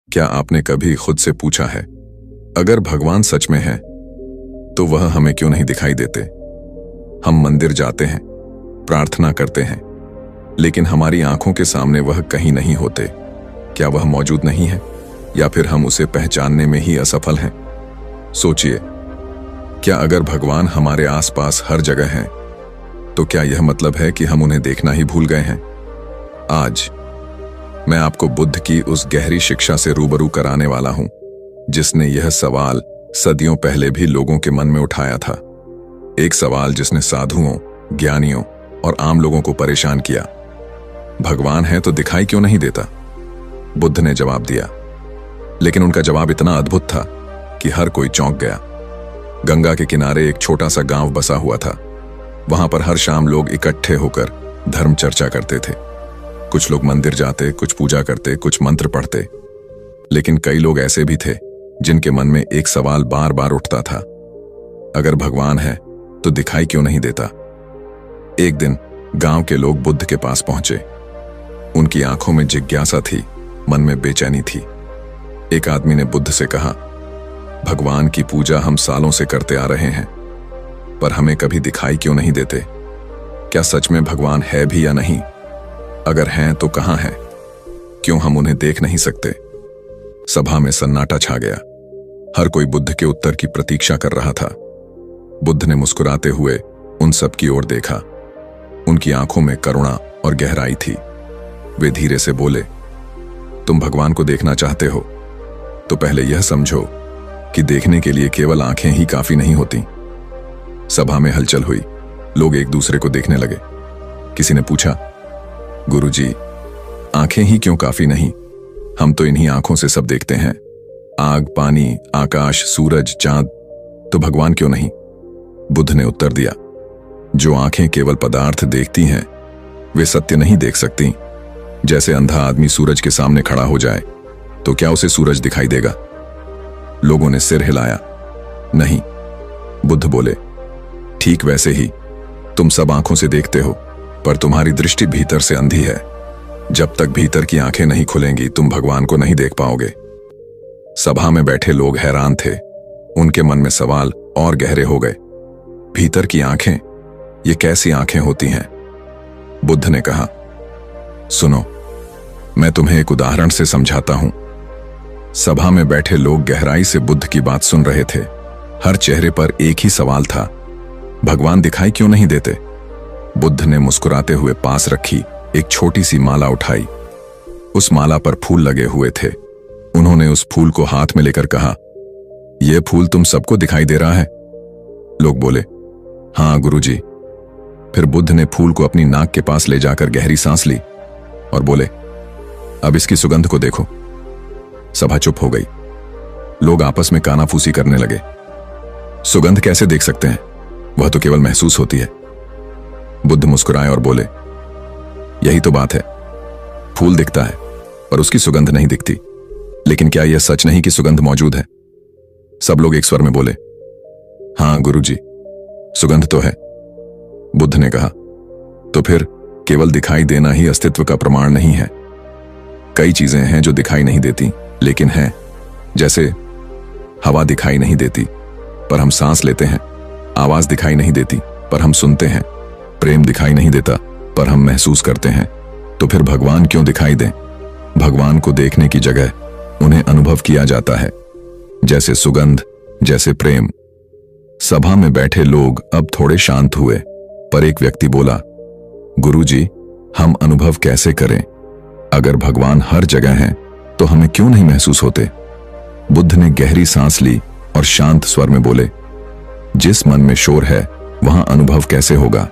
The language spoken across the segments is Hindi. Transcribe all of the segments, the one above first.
क्या आपने कभी खुद से पूछा है, अगर भगवान सच में है तो वह हमें क्यों नहीं दिखाई देते? हम मंदिर जाते हैं, प्रार्थना करते हैं, लेकिन हमारी आंखों के सामने वह कहीं नहीं होते। क्या वह मौजूद नहीं है, या फिर हम उसे पहचानने में ही असफल हैं? सोचिए, क्या अगर भगवान हमारे आसपास हर जगह हैं, तो क्या यह मतलब है कि हम उन्हें देखना ही भूल गए हैं? आज मैं आपको बुद्ध की उस गहरी शिक्षा से रूबरू कराने वाला हूं, जिसने यह सवाल सदियों पहले भी लोगों के मन में उठाया था। एक सवाल जिसने साधुओं, ज्ञानियों और आम लोगों को परेशान किया। भगवान है तो दिखाई क्यों नहीं देता? बुद्ध ने जवाब दिया, लेकिन उनका जवाब इतना अद्भुत था कि हर कोई चौंक गया। गंगा के किनारे एक छोटा सा गांव बसा हुआ था। वहां पर हर शाम लोग इकट्ठे होकर धर्म चर्चा करते थे। कुछ लोग मंदिर जाते, कुछ पूजा करते, कुछ मंत्र पढ़ते, लेकिन कई लोग ऐसे भी थे जिनके मन में एक सवाल बार बार उठता था, अगर भगवान है तो दिखाई क्यों नहीं देता? एक दिन गांव के लोग बुद्ध के पास पहुंचे। उनकी आंखों में जिज्ञासा थी, मन में बेचैनी थी। एक आदमी ने बुद्ध से कहा, भगवान की पूजा हम सालों से करते आ रहे हैं, पर हमें कभी दिखाई क्यों नहीं देते? क्या सच में भगवान है भी या नहीं? अगर हैं तो कहां हैं? क्यों हम उन्हें देख नहीं सकते? सभा में सन्नाटा छा गया। हर कोई बुद्ध के उत्तर की प्रतीक्षा कर रहा था। बुद्ध ने मुस्कुराते हुए उन सब की ओर देखा। उनकी आंखों में करुणा और गहराई थी। वे धीरे से बोले, तुम भगवान को देखना चाहते हो तो पहले यह समझो कि देखने के लिए केवल आंखें ही काफी नहीं होती। सभा में हलचल हुई। लोग एक दूसरे को देखने लगे। किसी ने पूछा, गुरुजी, आंखें ही क्यों काफी नहीं? हम तो इन्हीं आंखों से सब देखते हैं, आग, पानी, आकाश, सूरज, चांद, तो भगवान क्यों नहीं? बुद्ध ने उत्तर दिया, जो आंखें केवल पदार्थ देखती हैं वे सत्य नहीं देख सकती। जैसे अंधा आदमी सूरज के सामने खड़ा हो जाए तो क्या उसे सूरज दिखाई देगा? लोगों ने सिर हिलाया। नहीं। बुद्ध बोले, ठीक वैसे ही तुम सब आंखों से देखते हो, पर तुम्हारी दृष्टि भीतर से अंधी है। जब तक भीतर की आंखें नहीं खुलेंगी तुम भगवान को नहीं देख पाओगे। सभा में बैठे लोग हैरान थे। उनके मन में सवाल और गहरे हो गए। भीतर की आंखें, ये कैसी आंखें होती हैं? बुद्ध ने कहा, सुनो, मैं तुम्हें एक उदाहरण से समझाता हूं। सभा में बैठे लोग गहराई से बुद्ध की बात सुन रहे थे। हर चेहरे पर एक ही सवाल था, भगवान दिखाई क्यों नहीं देते? बुद्ध ने मुस्कुराते हुए पास रखी एक छोटी सी माला उठाई। उस माला पर फूल लगे हुए थे। उन्होंने उस फूल को हाथ में लेकर कहा, यह फूल तुम सबको दिखाई दे रहा है? लोग बोले, हां गुरुजी। फिर बुद्ध ने फूल को अपनी नाक के पास ले जाकर गहरी सांस ली और बोले, अब इसकी सुगंध को देखो। सभा चुप हो गई। लोग आपस में कानाफूसी करने लगे। सुगंध कैसे देख सकते हैं? वह तो केवल महसूस होती है। बुद्ध मुस्कुराए और बोले, यही तो बात है, फूल दिखता है पर उसकी सुगंध नहीं दिखती। लेकिन क्या यह सच नहीं कि सुगंध मौजूद है? सब लोग एक स्वर में बोले, हां गुरुजी, सुगंध तो है। बुद्ध ने कहा, तो फिर केवल दिखाई देना ही अस्तित्व का प्रमाण नहीं है। कई चीजें हैं जो दिखाई नहीं देती लेकिन हैं। जैसे हवा दिखाई नहीं देती पर हम सांस लेते हैं, आवाज दिखाई नहीं देती पर हम सुनते हैं, प्रेम दिखाई नहीं देता पर हम महसूस करते हैं। तो फिर भगवान क्यों दिखाई दें? भगवान को देखने की जगह उन्हें अनुभव किया जाता है, जैसे सुगंध, जैसे प्रेम। सभा में बैठे लोग अब थोड़े शांत हुए, पर एक व्यक्ति बोला, गुरुजी, हम अनुभव कैसे करें? अगर भगवान हर जगह हैं तो हमें क्यों नहीं महसूस होते? बुद्ध ने गहरी सांस ली और शांत स्वर में बोले, जिस मन में शोर है वहां अनुभव कैसे होगा?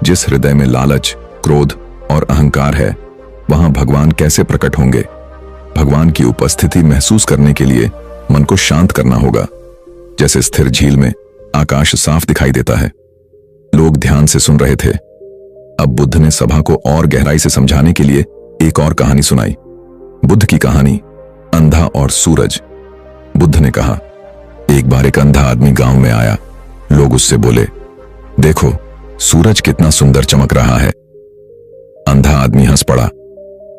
जिस हृदय में लालच, क्रोध और अहंकार है वहां भगवान कैसे प्रकट होंगे? भगवान की उपस्थिति महसूस करने के लिए मन को शांत करना होगा। जैसे स्थिर झील में आकाश साफ दिखाई देता है। लोग ध्यान से सुन रहे थे। अब बुद्ध ने सभा को और गहराई से समझाने के लिए एक और कहानी सुनाई। बुद्ध की कहानी, अंधा और सूरज। बुद्ध ने कहा, एक बार एक अंधा आदमी गांव में आया। लोग उससे बोले, देखो सूरज कितना सुंदर चमक रहा है। अंधा आदमी हंस पड़ा,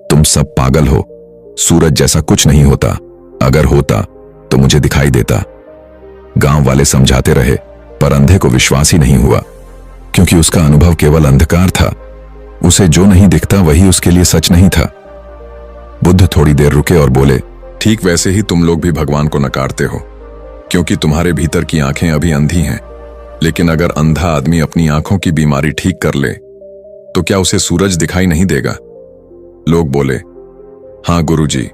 तुम सब पागल हो, सूरज जैसा कुछ नहीं होता, अगर होता तो मुझे दिखाई देता। गांव वाले समझाते रहे, पर अंधे को विश्वास ही नहीं हुआ, क्योंकि उसका अनुभव केवल अंधकार था। उसे जो नहीं दिखता वही उसके लिए सच नहीं था। बुद्ध थोड़ी देर रुके और बोले, ठीक वैसे ही तुम लोग भी भगवान को नकारते हो, क्योंकि तुम्हारे भीतर की आंखें अभी अंधी हैं। लेकिन अगर अंधा आदमी अपनी आंखों की बीमारी ठीक कर ले तो क्या उसे सूरज दिखाई नहीं देगा? लोग बोले, हां गुरुजी,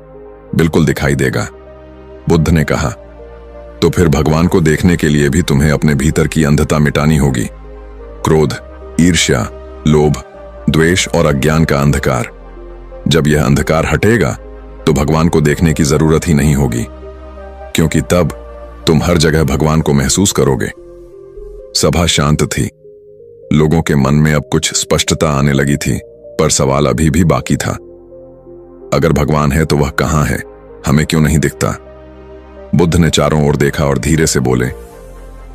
बिल्कुल दिखाई देगा। बुद्ध ने कहा, तो फिर भगवान को देखने के लिए भी तुम्हें अपने भीतर की अंधता मिटानी होगी। क्रोध, ईर्ष्या, लोभ, द्वेष और अज्ञान का अंधकार। जब यह अंधकार हटेगा तो भगवान को देखने की जरूरत ही नहीं होगी, क्योंकि तब तुम हर जगह भगवान को महसूस करोगे। सभा शांत थी। लोगों के मन में अब कुछ स्पष्टता आने लगी थी, पर सवाल अभी भी बाकी था। अगर भगवान है तो वह कहां है? हमें क्यों नहीं दिखता? बुद्ध ने चारों ओर देखा और धीरे से बोले,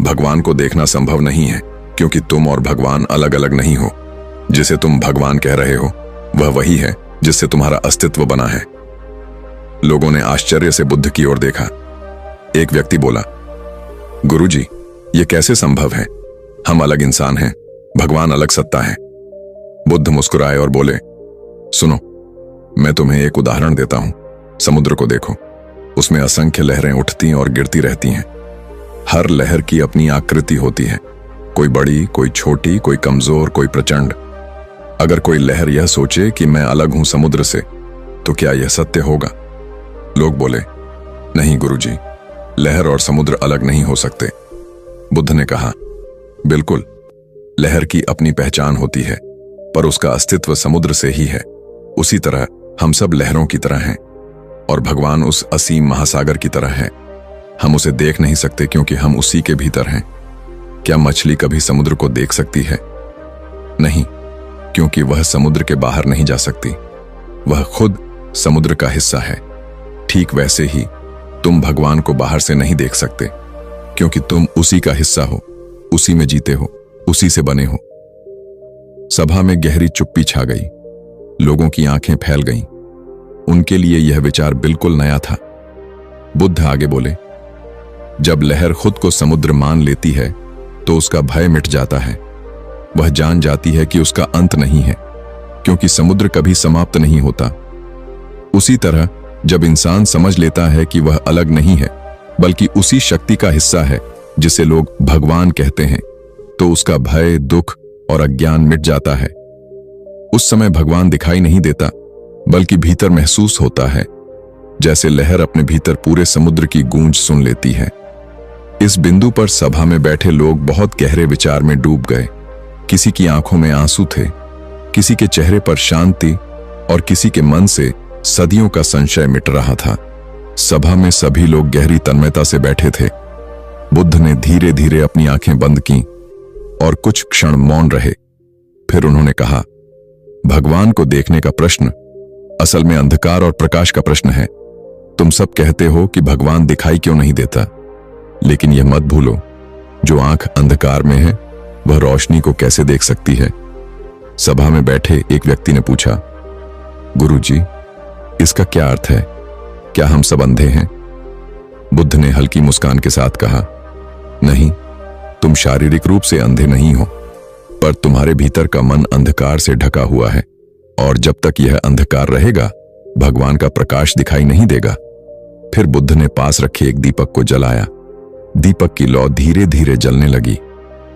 भगवान को देखना संभव नहीं है, क्योंकि तुम और भगवान अलग अलग नहीं हो। जिसे तुम भगवान कह रहे हो वह वही है जिससे तुम्हारा अस्तित्व बना है। लोगों ने आश्चर्य से बुद्ध की ओर देखा। एक व्यक्ति बोला, गुरुजी, ये कैसे संभव है? हम अलग इंसान हैं, भगवान अलग सत्ता है। बुद्ध मुस्कुराए और बोले, सुनो, मैं तुम्हें एक उदाहरण देता हूं। समुद्र को देखो, उसमें असंख्य लहरें उठती और गिरती रहती हैं। हर लहर की अपनी आकृति होती है, कोई बड़ी, कोई छोटी, कोई कमजोर, कोई प्रचंड। अगर कोई लहर यह सोचे कि मैं अलग हूं समुद्र से, तो क्या यह सत्य होगा? लोग बोले, नहीं गुरुजी, लहर और समुद्र अलग नहीं हो सकते। बुद्ध ने कहा, बिल्कुल, लहर की अपनी पहचान होती है, पर उसका अस्तित्व समुद्र से ही है। उसी तरह हम सब लहरों की तरह हैं और भगवान उस असीम महासागर की तरह है। हम उसे देख नहीं सकते क्योंकि हम उसी के भीतर हैं। क्या मछली कभी समुद्र को देख सकती है? नहीं, क्योंकि वह समुद्र के बाहर नहीं जा सकती। वह खुद समुद्र का हिस्सा है। ठीक वैसे ही तुम भगवान को बाहर से नहीं देख सकते, क्योंकि तुम उसी का हिस्सा हो, उसी में जीते हो, उसी से बने हो। सभा में गहरी चुप्पी छा गई। लोगों की आंखें फैल गईं। उनके लिए यह विचार बिल्कुल नया था। बुद्ध आगे बोले, जब लहर खुद को समुद्र मान लेती है तो उसका भय मिट जाता है। वह जान जाती है कि उसका अंत नहीं है, क्योंकि समुद्र कभी समाप्त नहीं होता। उसी तरह जब इंसान समझ लेता है कि वह अलग नहीं है, बल्कि उसी शक्ति का हिस्सा है जिसे लोग भगवान कहते हैं, तो उसका भय, दुख और अज्ञान मिट जाता है। उस समय भगवान दिखाई नहीं देता, बल्कि भीतर महसूस होता है, जैसे लहर अपने भीतर पूरे समुद्र की गूंज सुन लेती है। इस बिंदु पर सभा में बैठे लोग बहुत गहरे विचार में डूब गए। किसी की आंखों में आंसू थे, किसी के चेहरे पर शांति और किसी के मन से सदियों का संशय मिट रहा था। सभा में सभी लोग गहरी तन्मयता से बैठे थे। बुद्ध ने धीरे धीरे अपनी आंखें बंद की और कुछ क्षण मौन रहे। फिर उन्होंने कहा, भगवान को देखने का प्रश्न असल में अंधकार और प्रकाश का प्रश्न है। तुम सब कहते हो कि भगवान दिखाई क्यों नहीं देता, लेकिन यह मत भूलो, जो आंख अंधकार में है वह रोशनी को कैसे देख सकती है? सभा में बैठे एक व्यक्ति ने पूछा, गुरुजी, इसका क्या अर्थ है? क्या हम सब अंधे हैं? बुद्ध ने हल्की मुस्कान के साथ कहा, नहीं, तुम शारीरिक रूप से अंधे नहीं हो, पर तुम्हारे भीतर का मन अंधकार से ढका हुआ है, और जब तक यह अंधकार रहेगा भगवान का प्रकाश दिखाई नहीं देगा। फिर बुद्ध ने पास रखे एक दीपक को जलाया। दीपक की लौ धीरे धीरे जलने लगी।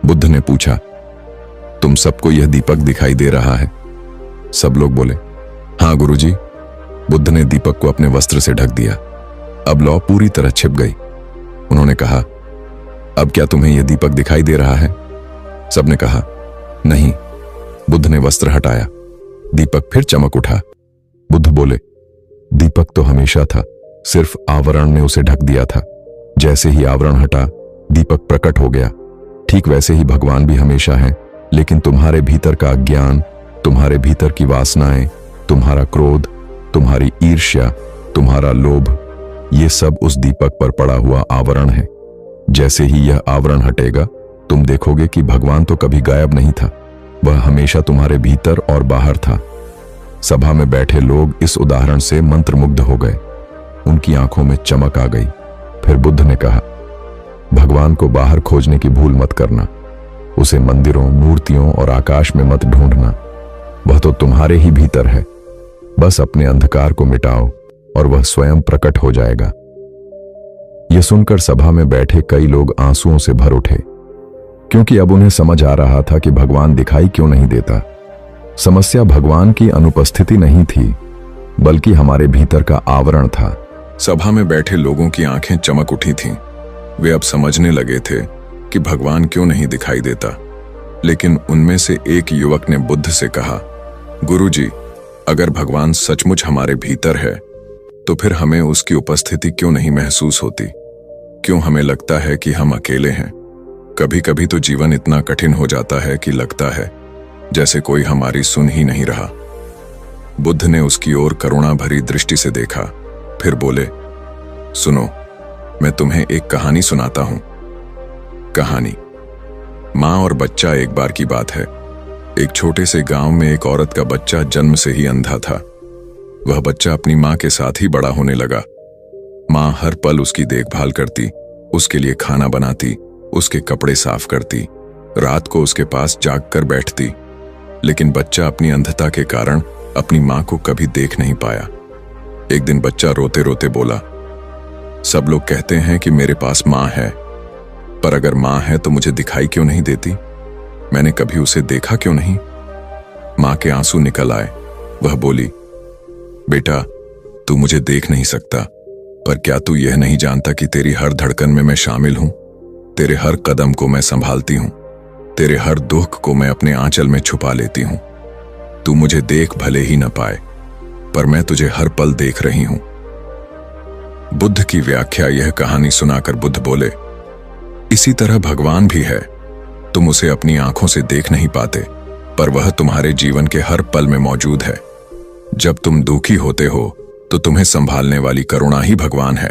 बुद्ध ने पूछा, तुम सबको यह दीपक दिखाई दे रहा है? सब लोग बोले, हां गुरुजी। बुद्ध ने दीपक को अपने वस्त्र से ढक दिया। अब लौ पूरी तरह छिप गई। उन्होंने कहा, अब क्या तुम्हें यह दीपक दिखाई दे रहा है? सबने कहा, नहीं। बुद्ध ने वस्त्र हटाया। दीपक फिर चमक उठा। बुद्ध बोले, दीपक तो हमेशा था, सिर्फ आवरण ने उसे ढक दिया था। जैसे ही आवरण हटा, दीपक प्रकट हो गया। ठीक वैसे ही भगवान भी हमेशा है, लेकिन तुम्हारे भीतर का अज्ञान, तुम्हारे भीतर की वासनाएं, तुम्हारा क्रोध, तुम्हारी ईर्ष्या, तुम्हारा लोभ, ये सब उस दीपक पर पड़ा हुआ आवरण है। जैसे ही यह आवरण हटेगा, तुम देखोगे कि भगवान तो कभी गायब नहीं था, वह हमेशा तुम्हारे भीतर और बाहर था। सभा में बैठे लोग इस उदाहरण से मंत्रमुग्ध हो गए। उनकी आंखों में चमक आ गई। फिर बुद्ध ने कहा, भगवान को बाहर खोजने की भूल मत करना। उसे मंदिरों, मूर्तियों और आकाश में मत ढूंढना। वह तो तुम्हारे ही भीतर है। बस अपने अंधकार को मिटाओ और वह स्वयं प्रकट हो जाएगा। यह सुनकर सभा में बैठे कई लोग आंसुओं से भर उठे, क्योंकि अब उन्हें समझ आ रहा था कि भगवान दिखाई क्यों नहीं देता। समस्या भगवान की अनुपस्थिति नहीं थी, बल्कि हमारे भीतर का आवरण था। सभा में बैठे लोगों की आंखें चमक उठी थीं। वे अब समझने लगे थे कि भगवान क्यों नहीं दिखाई देता। लेकिन उनमें से एक युवक ने बुद्ध से कहा, गुरुजी, अगर भगवान सचमुच हमारे भीतर है तो फिर हमें उसकी उपस्थिति क्यों नहीं महसूस होती? क्यों हमें लगता है कि हम अकेले हैं? कभी कभी तो जीवन इतना कठिन हो जाता है कि लगता है जैसे कोई हमारी सुन ही नहीं रहा। बुद्ध ने उसकी ओर करुणा भरी दृष्टि से देखा, फिर बोले, सुनो, मैं तुम्हें एक कहानी सुनाता हूं। कहानी। मां और बच्चा। एक बार की बात है, एक छोटे से गांव में एक औरत का बच्चा जन्म से ही अंधा था। वह बच्चा अपनी मां के साथ ही बड़ा होने लगा। मां हर पल उसकी देखभाल करती, उसके लिए खाना बनाती, उसके कपड़े साफ करती, रात को उसके पास जाग कर बैठती। लेकिन बच्चा अपनी अंधता के कारण अपनी मां को कभी देख नहीं पाया। एक दिन बच्चा रोते रोते बोला, सब लोग कहते हैं कि मेरे पास मां है, पर अगर मां है तो मुझे दिखाई क्यों नहीं देती? मैंने कभी उसे देखा क्यों नहीं? मां के आंसू निकल आए। वह बोली, बेटा, तू मुझे देख नहीं सकता, पर क्या तू यह नहीं जानता कि तेरी हर धड़कन में मैं शामिल हूं? तेरे हर कदम को मैं संभालती हूं। तेरे हर दुख को मैं अपने आंचल में छुपा लेती हूं। तू मुझे देख भले ही न पाए, पर मैं तुझे हर पल देख रही हूं। बुद्ध की व्याख्या। यह कहानी सुनाकर बुद्ध बोले, इसी तरह भगवान भी है। तुम उसे अपनी आंखों से देख नहीं पाते, पर वह तुम्हारे जीवन के हर पल में मौजूद है। जब तुम दुखी होते हो तो तुम्हें संभालने वाली करुणा ही भगवान है।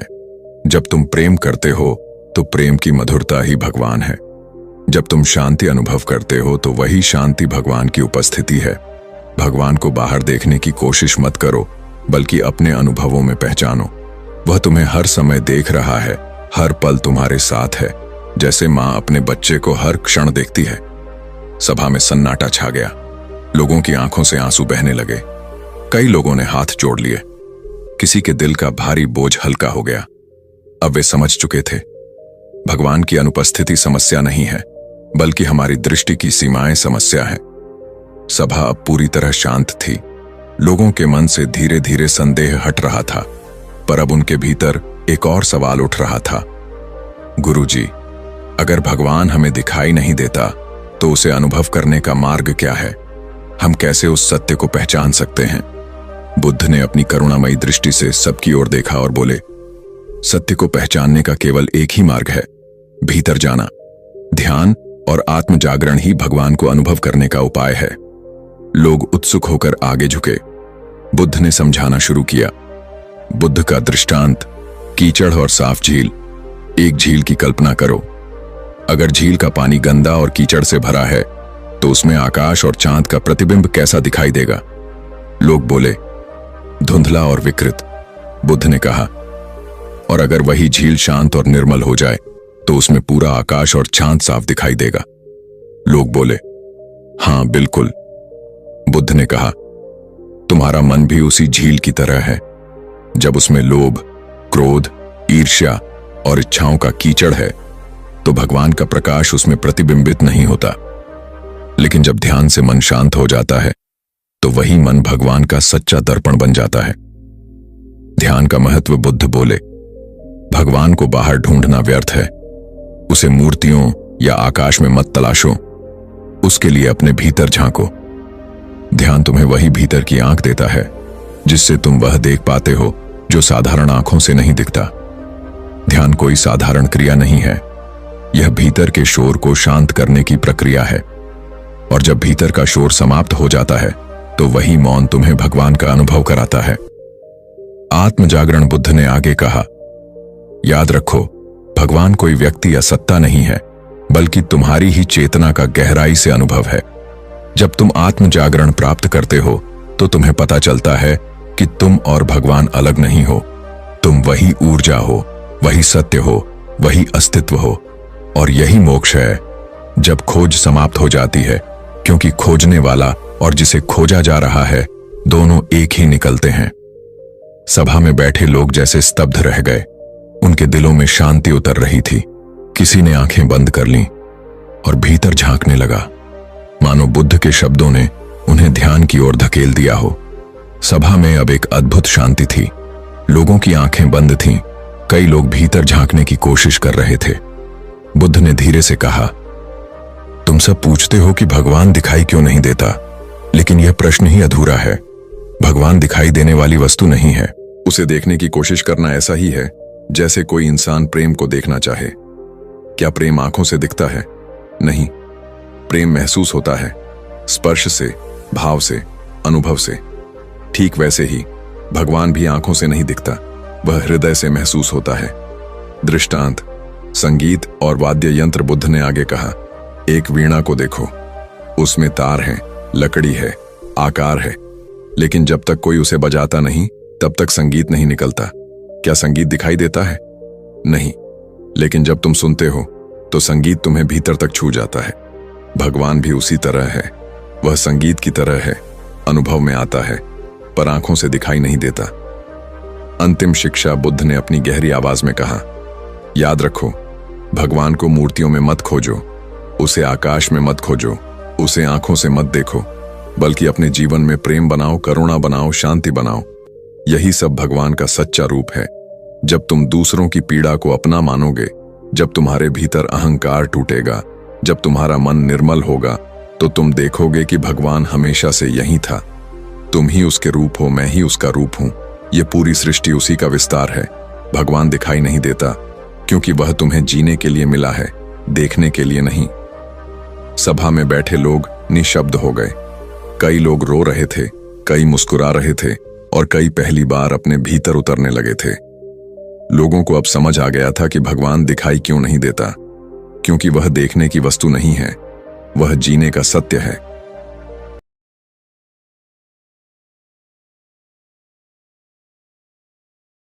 जब तुम प्रेम करते हो तो प्रेम की मधुरता ही भगवान है। जब तुम शांति अनुभव करते हो तो वही शांति भगवान की उपस्थिति है। भगवान को बाहर देखने की कोशिश मत करो, बल्कि अपने अनुभवों में पहचानो। वह तुम्हें हर समय देख रहा है, हर पल तुम्हारे साथ है, जैसे मां अपने बच्चे को हर क्षण देखती है। सभा में सन्नाटा छा गया। लोगों की आंखों से आंसू बहने लगे। कई लोगों ने हाथ जोड़ लिए। किसी के दिल का भारी बोझ हल्का हो गया। अब वे समझ चुके थे, भगवान की अनुपस्थिति समस्या नहीं है, बल्कि हमारी दृष्टि की सीमाएं समस्या है। सभा अब पूरी तरह शांत थी। लोगों के मन से धीरे धीरे संदेह हट रहा था, पर अब उनके भीतर एक और सवाल उठ रहा था, गुरुजी, अगर भगवान हमें दिखाई नहीं देता तो उसे अनुभव करने का मार्ग क्या है? हम कैसे उस सत्य को पहचान सकते हैं? बुद्ध ने अपनी करुणामयी दृष्टि से सबकी ओर देखा और बोले, सत्य को पहचानने का केवल एक ही मार्ग है, भीतर जाना। ध्यान और आत्म जागरण ही भगवान को अनुभव करने का उपाय है। लोग उत्सुक होकर आगे झुके। बुद्ध ने समझाना शुरू किया। बुद्ध का दृष्टांत, कीचड़ और साफ झील। एक झील की कल्पना करो। अगर झील का पानी गंदा और कीचड़ से भरा है तो उसमें आकाश और चांद का प्रतिबिंब कैसा दिखाई देगा? लोग बोले, धुंधला और विकृत। बुद्ध ने कहा, और अगर वही झील शांत और निर्मल हो जाए तो उसमें पूरा आकाश और चांद साफ दिखाई देगा। लोग बोले, हां बिल्कुल। बुद्ध ने कहा, तुम्हारा मन भी उसी झील की तरह है। जब उसमें लोभ, क्रोध, ईर्ष्या और इच्छाओं का कीचड़ है तो भगवान का प्रकाश उसमें प्रतिबिंबित नहीं होता। लेकिन जब ध्यान से मन शांत हो जाता है तो वही मन भगवान का सच्चा दर्पण बन जाता है। ध्यान का महत्व। बुद्ध बोले, भगवान को बाहर ढूंढना व्यर्थ है। उसे मूर्तियों या आकाश में मत तलाशो, उसके लिए अपने भीतर झांको। ध्यान तुम्हें वही भीतर की आंख देता है जिससे तुम वह देख पाते हो जो साधारण आंखों से नहीं दिखता। ध्यान कोई साधारण क्रिया नहीं है, यह भीतर के शोर को शांत करने की प्रक्रिया है। और जब भीतर का शोर समाप्त हो जाता है तो वही मौन तुम्हें भगवान का अनुभव कराता है। आत्म जागरण। बुद्ध ने आगे कहा, याद रखो, भगवान कोई व्यक्ति या सत्ता नहीं है, बल्कि तुम्हारी ही चेतना का गहराई से अनुभव है। जब तुम आत्म जागरण प्राप्त करते हो तो तुम्हें पता चलता है कि तुम और भगवान अलग नहीं हो। तुम वही ऊर्जा हो, वही सत्य हो, वही अस्तित्व हो। और यही मोक्ष है जब खोज समाप्त हो जाती है, क्योंकि खोजने वाला और जिसे खोजा जा रहा है दोनों एक ही निकलते हैं। सभा में बैठे लोग जैसे स्तब्ध रह गए। उनके दिलों में शांति उतर रही थी। किसी ने आंखें बंद कर लीं और भीतर झांकने लगा, मानो बुद्ध के शब्दों ने उन्हें ध्यान की ओर धकेल दिया हो। सभा में अब एक अद्भुत शांति थी। लोगों की आंखें बंद थीं। कई लोग भीतर झांकने की कोशिश कर रहे थे। बुद्ध ने धीरे से कहा, तुम सब पूछते हो कि भगवान दिखाई क्यों नहीं देता, लेकिन यह प्रश्न ही अधूरा है। भगवान दिखाई देने वाली वस्तु नहीं है। उसे देखने की कोशिश करना ऐसा ही है जैसे कोई इंसान प्रेम को देखना चाहे। क्या प्रेम आंखों से दिखता है? नहीं। प्रेम महसूस होता है, स्पर्श से, भाव से, अनुभव से। ठीक वैसे ही भगवान भी आंखों से नहीं दिखता, वह हृदय से महसूस होता है। दृष्टांत, संगीत और वाद्य यंत्र। बुद्ध ने आगे कहा, एक वीणा को देखो, उसमें तार हैं, लकड़ी है, आकार है, लेकिन जब तक कोई उसे बजाता नहीं तब तक संगीत नहीं निकलता। क्या संगीत दिखाई देता है? नहीं। लेकिन जब तुम सुनते हो तो संगीत तुम्हें भीतर तक छू जाता है। भगवान भी उसी तरह है। वह संगीत की तरह है, अनुभव में आता है पर आंखों से दिखाई नहीं देता। अंतिम शिक्षा बुद्ध ने अपनी गहरी आवाज में कहा, याद रखो, भगवान को मूर्तियों में मत खोजो, उसे आकाश में मत खोजो, उसे आंखों से मत देखो, बल्कि अपने जीवन में प्रेम बनाओ, करुणा बनाओ, शांति बनाओ। यही सब भगवान का सच्चा रूप है। जब तुम दूसरों की पीड़ा को अपना मानोगे, जब तुम्हारे भीतर अहंकार टूटेगा, जब तुम्हारा मन निर्मल होगा, तो तुम देखोगे कि भगवान हमेशा से यही था। तुम ही उसके रूप हो, मैं ही उसका रूप हूं। ये पूरी सृष्टि उसी का विस्तार है। भगवान दिखाई नहीं देता क्योंकि वह तुम्हें जीने के लिए मिला है, देखने के लिए नहीं। सभा में बैठे लोग निशब्द हो गए। कई लोग रो रहे थे, कई मुस्कुरा रहे थे और कई पहली बार अपने भीतर उतरने लगे थे। लोगों को अब समझ आ गया था कि भगवान दिखाई क्यों नहीं देता, क्योंकि वह देखने की वस्तु नहीं है, वह जीने का सत्य है।